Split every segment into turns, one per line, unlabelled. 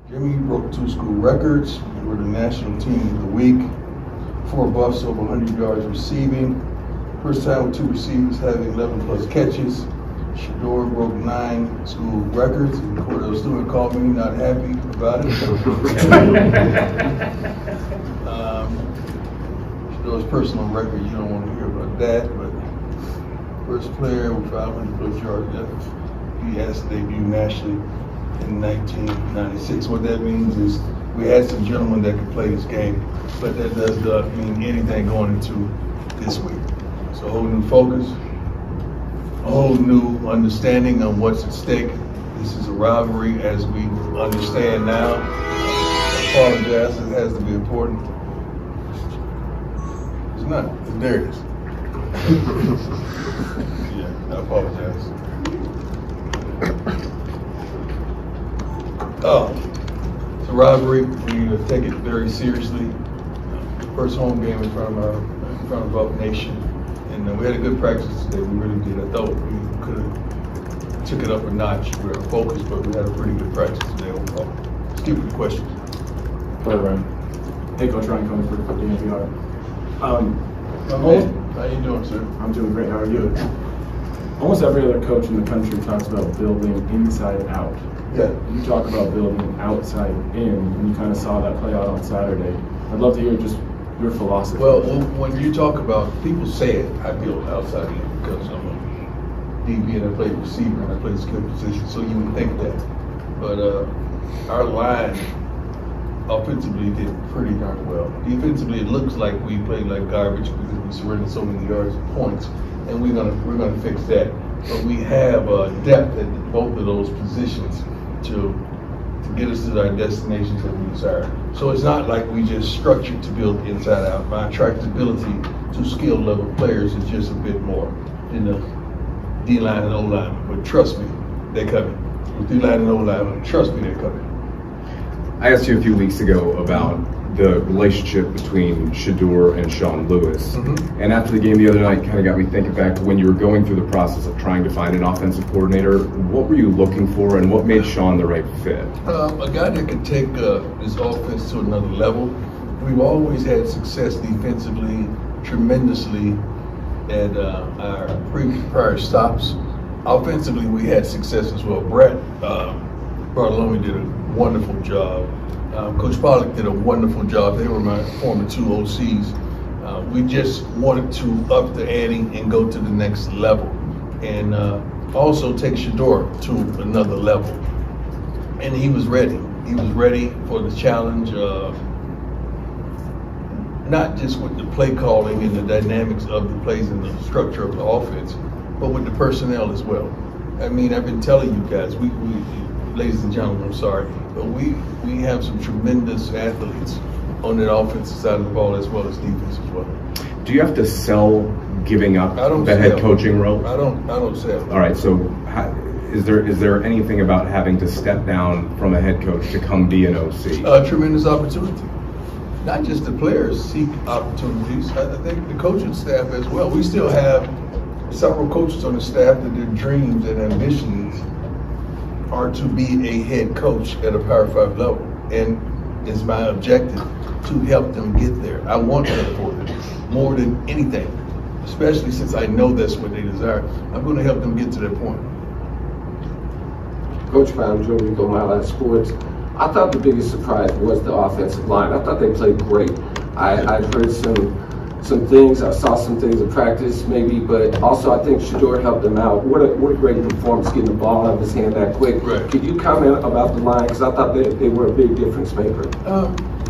Jimmy broke 2 school records. We were the national team of the week. 4 buffs over 100 yards receiving. First time with 2 receivers having 11 plus catches. Shador broke 9 school records. And Cordell Stewart called me not happy about it. Shador's personal record, you don't want to hear about that, but first player with 500 plus yards, he has to debut nationally in 1996. What that means is we had some gentlemen that could play this game, but that does not mean anything going into this week. So a whole new focus, a whole new understanding on what's at stake. This is a rivalry as we understand now. I apologize, it has to be important. It's not, there it is. Yeah, I apologize. It's a rivalry. We take it very seriously. First home game in front of our nation, and we had a good practice today. We really did. I thought we could have took it up a notch with our focus, but we had a pretty good practice today overall. Let's keep the questions.
Hello, Ryan. Hey, Coach Ryan Cohen for DNVR.
How you doing, sir?
I'm doing great. How are you? Almost every other coach in the country talks about building inside out.
Yeah.
You talk about building outside in, and you kind of saw that play out on Saturday. I'd love to hear just your philosophy.
Well, when you talk about, people say it, I build outside in because I'm a DB and I play receiver and I play skill position, so you would think that. But our line offensively did pretty darn well. Defensively, it looks like we played like garbage because we surrendered so many yards and points, and we're gonna fix that. But we have depth at both of those positions to get us to our destinations that we desire. So it's not like we just structured to build inside out. My attractability to skill level players is just a bit more in the D-line and O-line. But trust me, they're coming. With D-line and O-line, trust me, they're coming.
I asked you a few weeks ago about the relationship between Shador and Sean Lewis. Mm-hmm. And after the game the other night, kind of got me thinking back to when you were going through the process of trying to find an offensive coordinator. What were you looking for, and what made Sean the right fit?
A guy that could take this offense to another level. We've always had success defensively, tremendously at our prior stops. Offensively, we had success as well. Brett Bartolome did a wonderful job. Coach Pollock did a wonderful job. They were my former 2 OCs. We just wanted to up the ante and go to the next level, and also take Shador to another level. And he was ready. He was ready for the challenge, not just with the play calling and the dynamics of the plays and the structure of the offense, but with the personnel as well. I mean, I've been telling you guys, we ladies and gentlemen, I'm sorry, but we have some tremendous athletes on that offensive side of the ball as well as defense as well.
Do you have to sell giving up that head coaching role?
I don't sell.
All right, so is there anything about having to step down from a head coach to come be an OC?
Tremendous opportunity. Not just the players seek opportunities. I think the coaching staff as well. We still have several coaches on the staff that their dreams and ambitions are to be a head coach at a Power 5 level, and it's my objective to help them get there. I want that for them more than anything, especially since I know that's what they desire. I'm going to help them get to that point.
Coach Brown, Joe Rico, My Life Sports. I thought the biggest surprise was the offensive line. I thought they played great. I've heard some things. I saw some things in practice, maybe, but also I think Shador helped them out. What a great performance, getting the ball out of his hand that quick.
Right.
Could you comment about the line? Because I thought they were a big difference maker.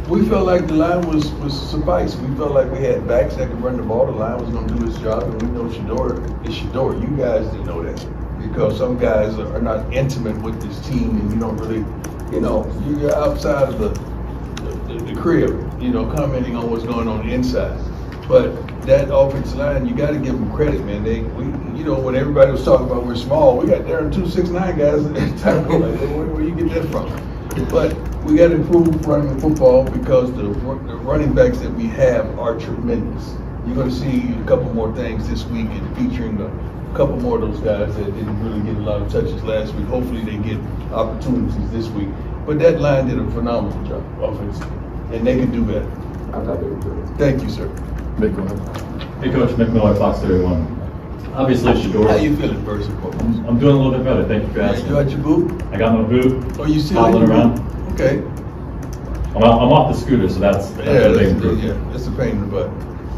We felt like the line was suffice. We felt like we had backs that could run the ball. The line was going to do its job, and we know Shador is Shador. You guys didn't know that because some guys are not intimate with this team, and you don't really, you're outside of the crib, commenting on what's going on inside. But that offensive line, you got to give them credit, man. When everybody was talking about we're small, we got there 269 guys at that time. Like, where you get that from? But we got to improve running the football because the running backs that we have are tremendous. You're going to see a couple more things this week and featuring a couple more of those guys that didn't really get a lot of touches last week. Hopefully they get opportunities this week. But that line did a phenomenal job offensively, and they can do better.
I thought they were good.
Thank you, sir.
Mick, go ahead.
Hey, Coach, Mick Miller, Fox 31. Obviously, Shador.
How you feeling, first and foremost?
I'm doing a little bit better. Thank you for
You
asking.
got your boot?
I got my boot.
Oh, you still
Hobbling
in your
around.
boot? Okay.
I'm off the scooter, so that's a big improvement.
That's a pain in the butt.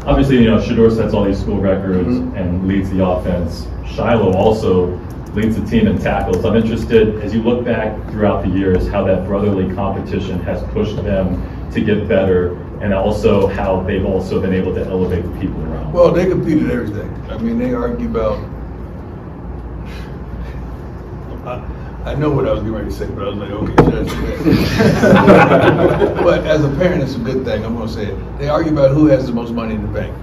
Obviously, Shador sets all these school records and leads the offense. Shiloh also leads the team in tackles. I'm interested, as you look back throughout the years, how that brotherly competition has pushed them to get better, and also how they've also been able to elevate the people around.
Well, they compete at everything. I mean, they argue about. I know what I was getting ready to say, but I was like, okay, should I say that? But as a parent, it's a good thing. I'm going to say it. They argue about who has the most money in the bank.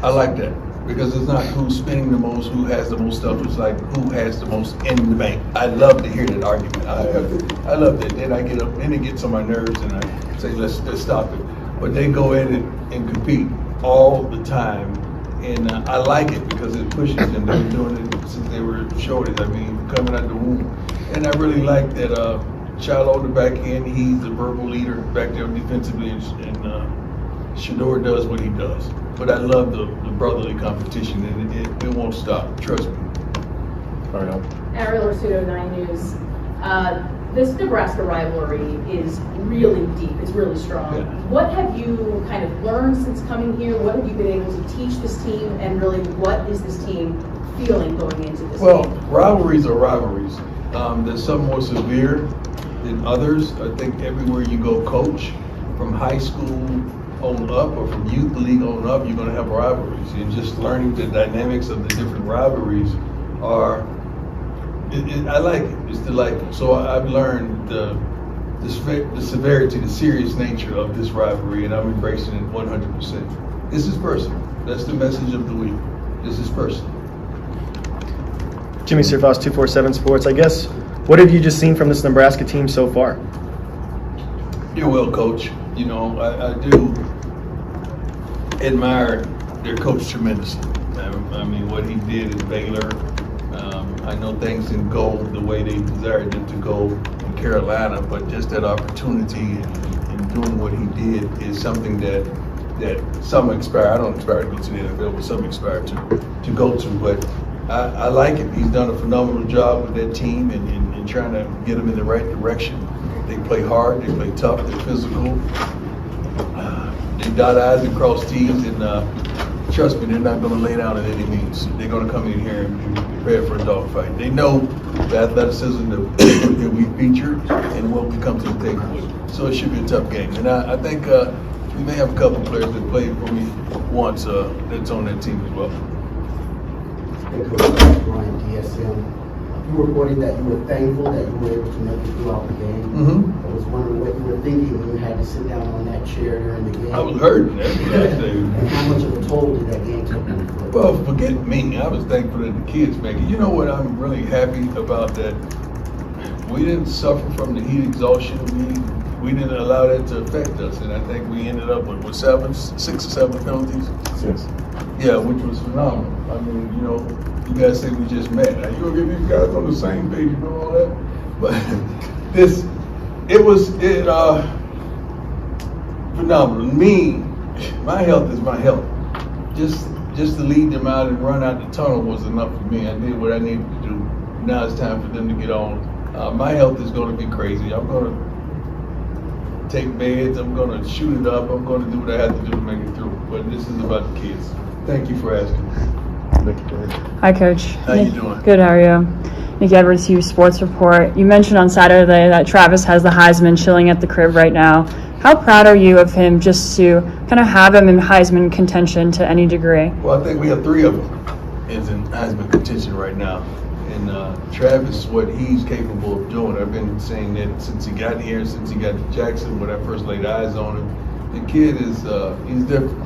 I like that because it's not who's spending the most, who has the most stuff. It's like who has the most in the bank. I love to hear that argument. I love that. Then I get up, then it gets on my nerves, and I say, let's stop it. But they go in and compete all the time. And I like it because it pushes them. They've been doing it since they were shorties. I mean, coming out the womb. And I really like that Shiloh, the back end, he's the verbal leader back there defensively, and Shador does what he does. But I love the brotherly competition, and it won't stop. Trust me.
All right,
Matt Rhule, Pseudo 9 News. This Nebraska rivalry is really deep. It's really strong.
Yeah.
What have you kind of learned since coming here? What have you been able to teach this team? And really, what is this team feeling going into this game?
Rivalries are rivalries. There's some more severe than others. I think everywhere you go coach, from high school on up or from youth league on up, you're going to have rivalries. And just learning the dynamics of the different rivalries are, I like it. It's delightful. So I've learned the severity, the serious nature of this rivalry, and I'm embracing it 100%. This is personal. That's the message of the week. This is personal.
Jimmy Surfoss, 247 Sports. I guess, what have you just seen from this Nebraska team so far?
You're well, Coach. I do admire their coach tremendously. I mean, what he did in Baylor. I know things didn't go the way they desired them to go in Carolina, but just that opportunity and doing what he did is something that some aspire. I don't aspire to go to the NFL, but some aspire to go to. But I like it. He's done a phenomenal job with that team and trying to get them in the right direction. They play hard, they play tough, they're physical. They dot I's and cross T's, and trust me, they're not going to lay down at any means. They're going to come in here and be prepared for a dogfight. They know the athleticism that we feature and what we come to the table with. So it should be a tough game. And I think we may have a couple players that played for me once that's on that team as well.
Hey, Coach Brian, DSM. You reported that you were thankful that you were able to make it throughout the game.
Mm-hmm.
I was wondering what you were thinking when you had to sit down on that chair during the game.
I was hurting every last day.
And how much of a toll did that game take on you?
Well, forget me. I was thankful that the kids make it. You know what I'm really happy about that? We didn't suffer from the heat exhaustion. We didn't allow that to affect us. And I think we ended up with 6 or 7 penalties.
Yes.
Yeah, which was phenomenal. I mean, you guys say we just met. Now, you gonna get these guys on the same page and all that? But it was phenomenal. My health is my health. Just to lead them out and run out the tunnel was enough for me. I did what I needed to do. Now it's time for them to get on. My health is going to be crazy. I'm going to take meds. I'm going to shoot it up. I'm going to do what I have to do to make it through. But this is about the kids. Thank you for asking.
Nikki, go ahead.
Hi, Coach.
How you doing?
Good, how are you? Nikki Edwards, U Sports Report. You mentioned on Saturday that Travis has the Heisman chilling at the crib right now. How proud are you of him just to kind of have him in Heisman contention to any degree?
Well, I think we have 3 of them is in Heisman contention right now. And Travis, what he's capable of doing, I've been saying that since he got here, since he got to Jackson, when I first laid eyes on him. The kid is he's different,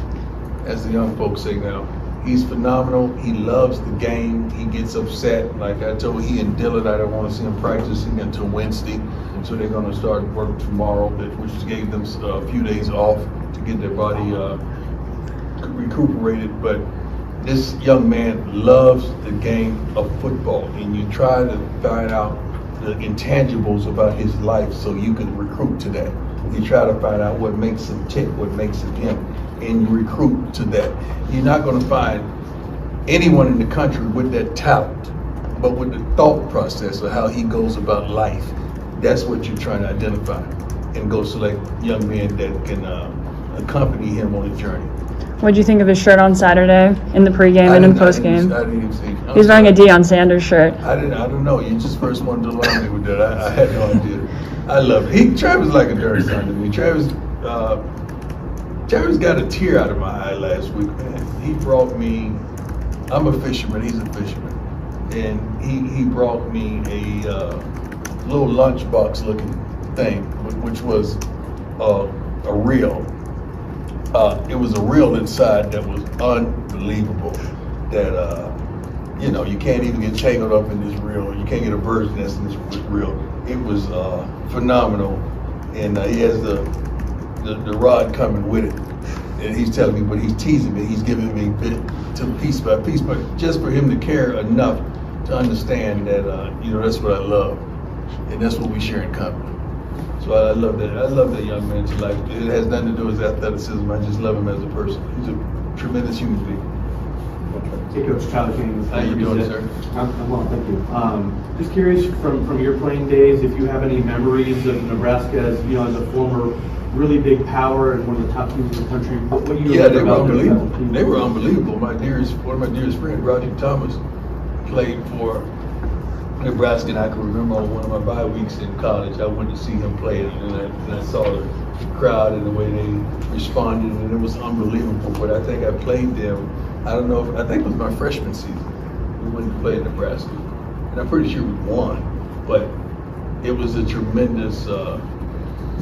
as the young folks say now. He's phenomenal. He loves the game. He gets upset. Like I told he and Dillard, I don't want to see him practicing until Wednesday. So they're going to start work tomorrow, which gave them a few days off to get their body recuperated. But this young man loves the game of football. And you try to find out the intangibles about his life so you can recruit to that. You try to find out what makes him tick, what makes him him, and you recruit to that. You're not going to find anyone in the country with that talent, but with the thought process of how he goes about life. That's what you're trying to identify and go select young men that can accompany him on the journey.
What did you think of his shirt on Saturday in the pregame and in postgame?
I didn't even see it.
He's wearing a Deion Sanders shirt.
I don't know. You just first wanted to alarm me with that. I had no idea. I love it. Travis is like a dirty son to me. Travis got a tear out of my eye last week, man. He brought me, I'm a fisherman, he's a fisherman. And he brought me a little lunchbox looking thing, which was a reel. It was a reel inside that was unbelievable. That you can't even get tangled up in this reel. You can't get a bird's nest in this reel. It was phenomenal, and he has the rod coming with it. And he's telling me, but he's teasing me. He's giving me bit to piece by piece, but just for him to care enough to understand that that's what I love, and that's what we share in common. So I love that. I love that young man's life. It has nothing to do with his athleticism. I just love him as a person. He's a tremendous human being.
Hey, Coach Tyler King.
How you doing, sir?
I'm well, thank you. Just curious from your playing days, if you have any memories of Nebraska as a former really big power and one of the top teams in the country. What you
yeah, they were unbelievable. They were unbelievable. One of my dearest friends, Roger Thomas, played for Nebraska, and I can remember on one of my bye weeks in college, I went to see him play, and I saw the crowd and the way they responded, and it was unbelievable. But I think I played them. I think it was my freshman season. We went to play in Nebraska, and I'm pretty sure we won. But it was a tremendous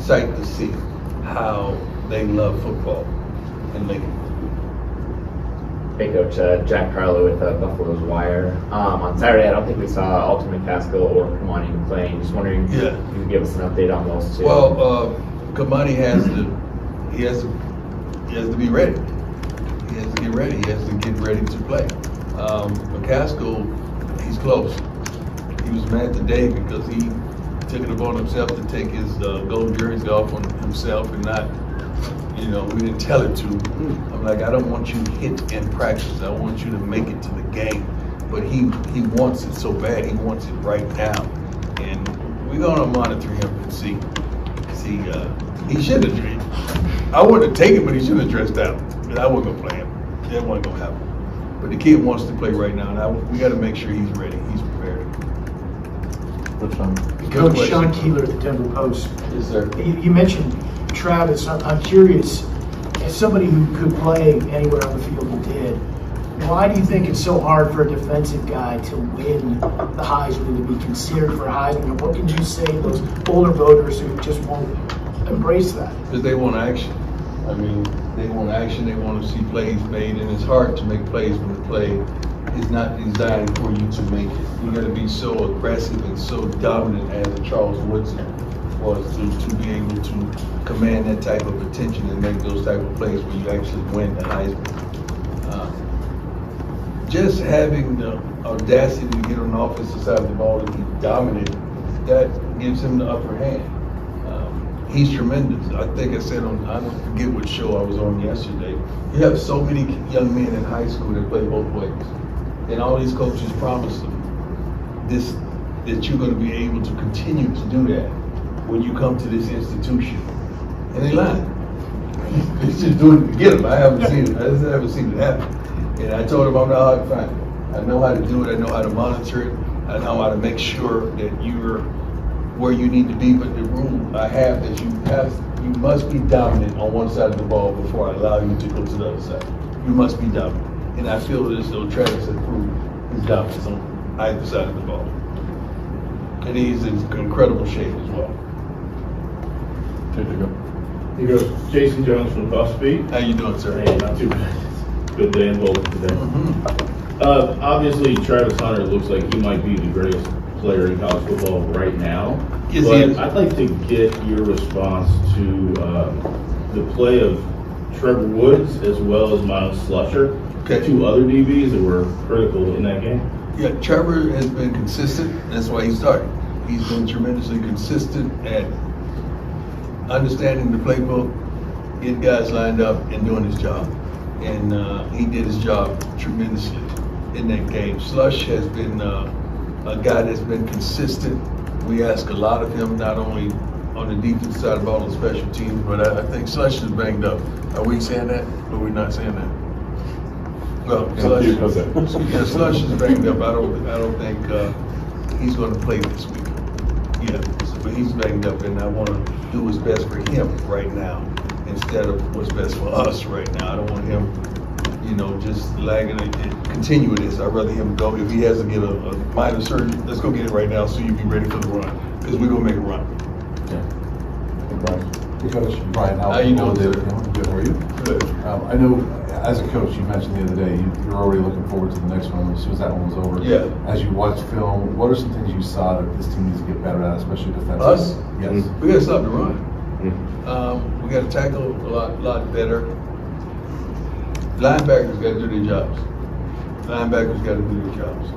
sight to see how they love football in Lincoln.
Hey, Coach, Jack Carlo with Buffalo's Wire. On Saturday, I don't think we saw Alton McCaskill or Kamani playing. Just wondering if you can give us an update on those two.
Well, Kamani has to be ready. He has to get ready. He has to get ready to play. McCaskill, he's close. He was mad today because he took it upon himself to take his gold jersey off on himself and not, we didn't tell him to. I'm like, I don't want you hit in practice. I want you to make it to the game. But he wants it so bad. He wants it right now. And we're going to monitor him and see. He should have. I wanted to take him, but he should have dressed out. But I wasn't going to play him. That wasn't going to happen. But the kid wants to play right now. And we got to make sure he's ready. He's prepared.
Coach Sean Keeler at the Denver Post.
Yes, sir.
You mentioned Travis. I'm curious, as somebody who could play anywhere on the field and did, why do you think it's so hard for a defensive guy to win the Heisman, to be considered for a Heisman? And what can you say to those older voters who just won't embrace that?
Because they want action. I mean, they want action. They want to see plays made, and it's hard to make plays when the play is not designed for you to make it. You got to be so aggressive and so dominant as Charles Woodson was to be able to command that type of attention and make those type of plays where you actually win the Heisman. Just having the audacity to get on the offensive side of the ball and be dominant, that gives him the upper hand. He's tremendous. I think I said I don't forget what show I was on yesterday. You have so many young men in high school that play both ways. And all these coaches promise them that you're going to be able to continue to do that when you come to this institution. And they lie. It's just doing it to get them. I haven't seen it happen. And I told them I know how to find it. I know how to do it. I know how to monitor it. I know how to make sure that you're where you need to be. But the rule I have is you must be dominant on one side of the ball before I allow you to go to the other side. You must be dominant. And I feel as though Travis has proved his dominance on either side of the ball. And he's in incredible shape as well.
He goes, Jason Jones from BuzzFeed.
How you doing, sir?
Hey, not too bad. Good day in Boulder today. Obviously, Travis Hunter looks like he might be the greatest player in college football right now.
Yes,
but I'd like to get your response to the play of Trevor Woods as well as Miles Slusher, two other DBs that were critical in that game.
Yeah, Trevor has been consistent. That's why he started. He's been tremendously consistent at understanding the playbook, getting guys lined up, and doing his job. And he did his job tremendously in that game. Slush has been a guy that's been consistent. We ask a lot of him, not only on the defense side of all the special teams, but I think Slush is banged up. Are we saying that, or are we not saying that? Well, Slush is banged up. I don't think he's going to play this week. Yeah, but he's banged up, and I want to do what's best for him right now instead of what's best for us right now. I don't want him, just lagging and continuing this. I'd rather him go. If he has to get a minor surgery, let's go get it right now so you be ready for the run, because we're going to make a run.
Coach Brian,
how you doing?
Good. How are you?
Good.
I know, as a coach, you mentioned the other day you're already looking forward to the next one as soon as that one was over.
Yeah.
As you watch film, what are some things you saw that this team needs to get better at, especially defensively?
Us?
Yes.
We got to stop the run. We got to tackle a lot better. Linebackers got to do their jobs.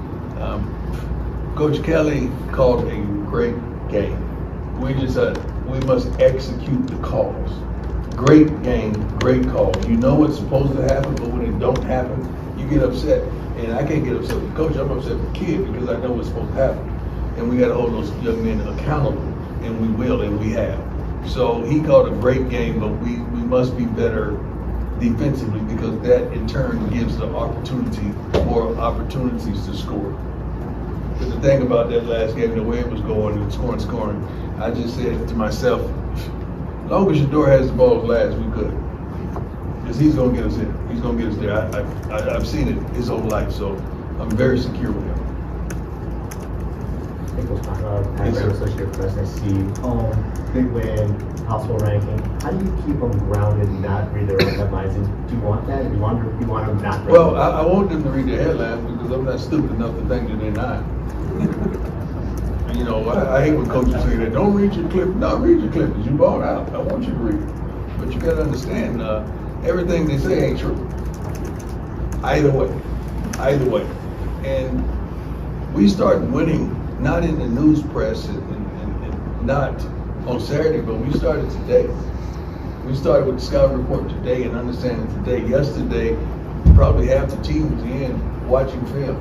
Coach Kelly called a great game. We must execute the calls. Great game, great call. You know what's supposed to happen, but when it don't happen, you get upset. And I can't get upset with the coach. I'm upset with the kid because I know what's supposed to happen. And we got to hold those young men accountable, and we will, and we have. So he called a great game, but we must be better defensively, because that in turn gives the more opportunities to score. But the thing about that last game, the way it was going and scoring, I just said to myself, as long as Shedeur has the ball last, we good. Because he's going to get us in. He's going to get us there. I've seen it his whole life, so I'm very secure with him.
Matt Rhule, Associate Press, I see big win, household ranking. How do you keep them grounded and not read their own headlines? And do you want that? Do you want them not?
Well, I want them to read their headlines because I'm not stupid enough to think that they're not. I hate when coaches say that. Don't read your clip. No, read your clip because you balled out. I want you to read it. But you got to understand, everything they say ain't true. Either way. And we started winning, not in the news press and not on Saturday, but we started today. We started with the scouting report today and understanding today. Yesterday, probably half the team was in watching film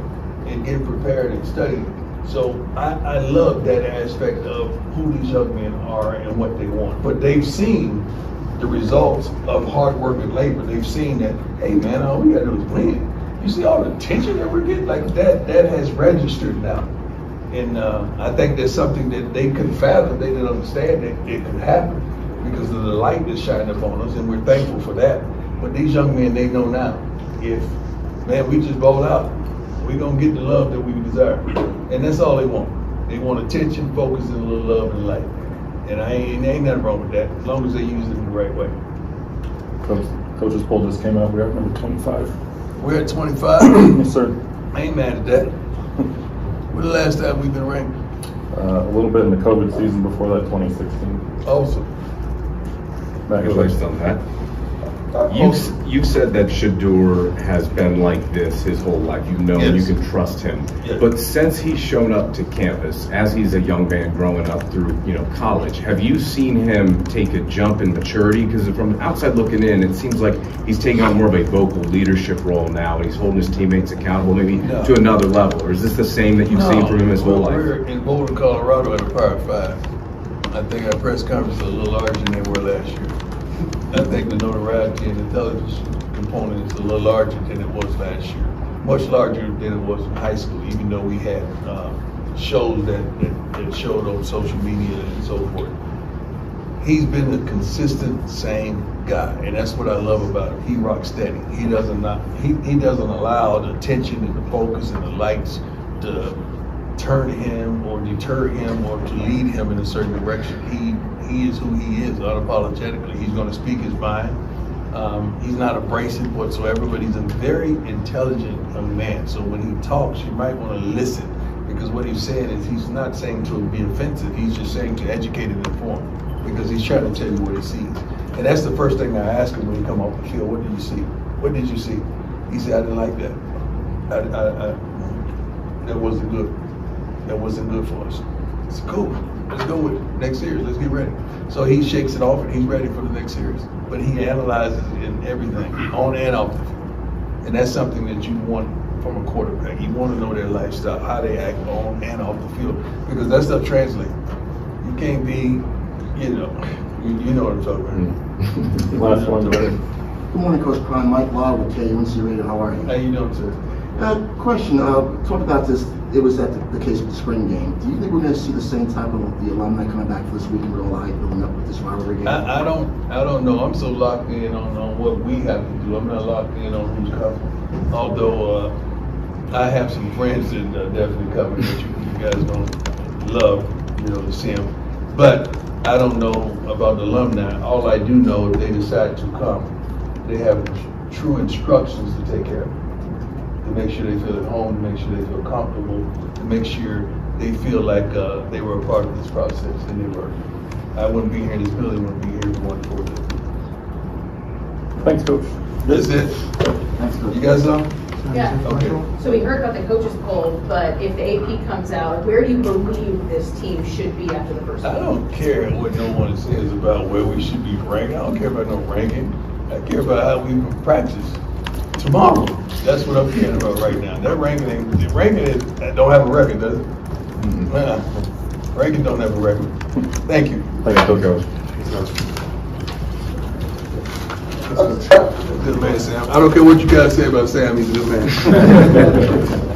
and getting prepared and studying. So I love that aspect of who these young men are and what they want. But they've seen the results of hard work and labor. They've seen that, hey man, all we gotta do is win. You see all the attention that we're getting? Like that has registered now. And I think there's something that they couldn't fathom, they didn't understand that it could happen because of the light that's shining upon us, and we're thankful for that. But these young men, they know now, if, man, we just ball out, we're going to get the love that we desire. And that's all they want. They want attention, focus, and a little love and light. And ain't nothing wrong with that, as long as they use it in the right way.
Coach's poll just came out. We're at number 25.
We're at 25?
Yes, sir.
I ain't mad at that. When's the last time we've been ranked?
A little bit in the COVID season before that, 2016.
Awesome.
Congratulations on that. You've said that Shedeur has been like this his whole life. You know, yes. You can trust him. Yes. But since he's shown up to campus, as he's a young man growing up through college, have you seen him take a jump in maturity? Because from outside looking in, it seems like he's taking on more of a vocal leadership role now, and he's holding his teammates accountable maybe to another level. Or is this the same that you've seen from him his whole life?
We're in Boulder, Colorado at a Power 5. I think our press conference is a little larger than they were last year. I think the notoriety and intelligence component is a little larger than it was last year. Much larger than it was in high school, even though we had shows that showed on social media and so forth. He's been the consistent same guy, and that's what I love about him. He rocks steady. He doesn't allow the attention and the focus and the lights to turn him or deter him or to lead him in a certain direction. He is who he is unapologetically. He's going to speak his mind. He's not abrasive whatsoever, but he's a very intelligent young man. So when he talks, you might want to listen, because what he's saying is he's not saying to be offensive. He's just saying to educate and inform, because he's trying to tell you what he sees. And that's the first thing I ask him when he come off the field. What did you see? What did you see? He said, I didn't like that. That wasn't good. That wasn't good for us. It's cool. Let's go with it. Next series, let's get ready. So he shakes it off and he's ready for the next series. But he analyzes it in everything, on and off the field. And that's something that you want from a quarterback. You want to know their lifestyle, how they act on and off the field, because that stuff translates. You can't be, you know what I'm talking about.
Last one,
Good morning, Coach Prime. Mike Law with KUNC Radio. How are you?
How you doing, sir?
Question. Talk about this. It was at the case with the spring game. Do you think we're going to see the same type of the alumni coming back for this week and real life building up with this rivalry game?
I don't know. I'm so locked in on what we have to do. I'm not locked in on who's coming. Although I have some friends that are definitely coming that you guys don't love, to see them. But I don't know about the alumni. All I do know, if they decide to come, they have true instructions to take care of. To make sure they feel at home, to make sure they feel comfortable, to make sure they feel like they were a part of this process, and they were. I wouldn't be here in this building, wouldn't be here if it wasn't for them.
Thanks, Coach.
That's it.
Thanks, Coach.
You guys know?
Yeah.
Okay.
So we heard about the coaches poll, but if the AP comes out, where do you believe this team should be after the first
I
game?
don't care what no one says about where we should be ranked. I don't care about no ranking. I care about how we practice tomorrow. That's what I'm caring about right now. That ranking don't have a record, does it? Ranking don't have a record. Thank you.
Thank you, Coach.
Good man, Sam. I don't care what you guys say about Sam. He's a good man.